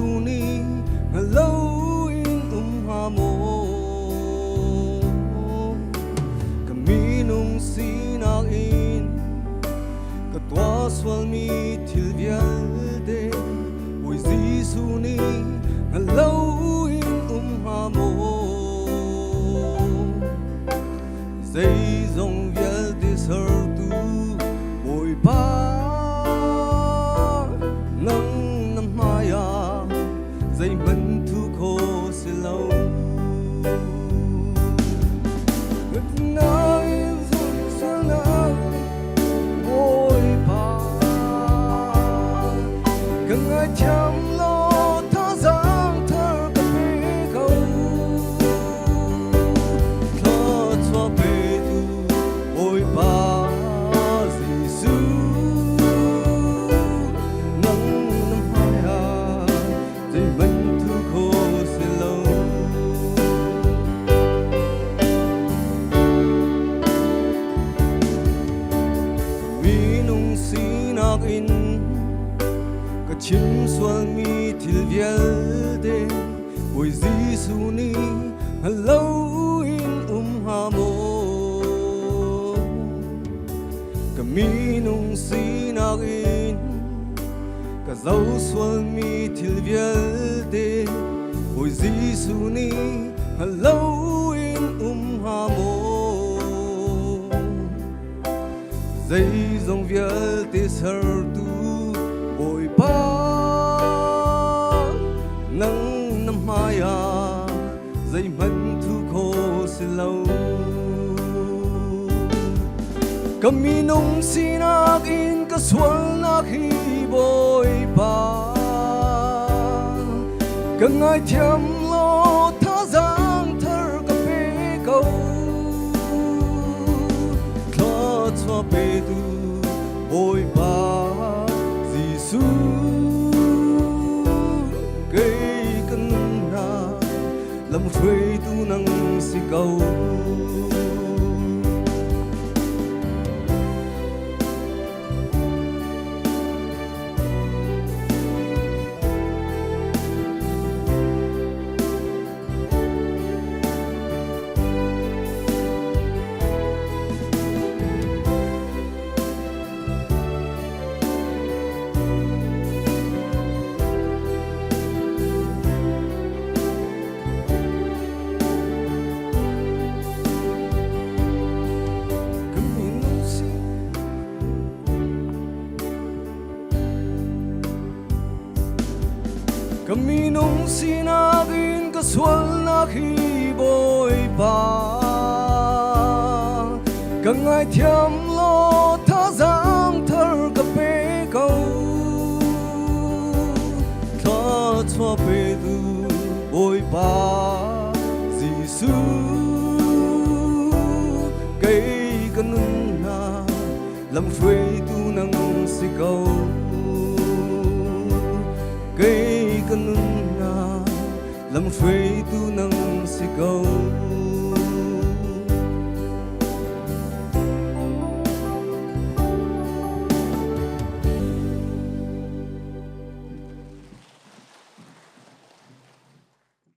Giêsu-ni lâu in hà mô kami nung sinain katwa swalmi tilvialde oi Giêsu-ni lâu in hà mô dây dòng vial de sartu oi ba nang namaya dây mình thu khô sẽ lâu chăm lo tha giang thơ cà phê câu thơ cho bê tu ôi ba Giêsu nắng năm hai à dây mình thu khô sẽ lâu mi nung si nạc in chim xuân mi til vialde oi Giêsu-ni lâu in hà mô kami nung sinak in ka dấu xuân mi til vialde oi Giêsu-ni lâu in hà mô dây dòng vialte sartu oi ba nắng năm hai à dây mình thu khô sẽ lâu kami nung sinak in ka sual na khi bôi ba ka ngai thiam lo tha giang thar ka pe câu thọ cho pe tu bôi ba Giêsu gây cân na làm phơi tu năng si cầu kami nung sinagin kaswal na kiboy pa kangay thiam lo tha giang thar ka pe câu tha cho pe tu bôi pa Giêsu cây căn na làm phơi tu năng si câu cây căn na làm phơi tu năng si câu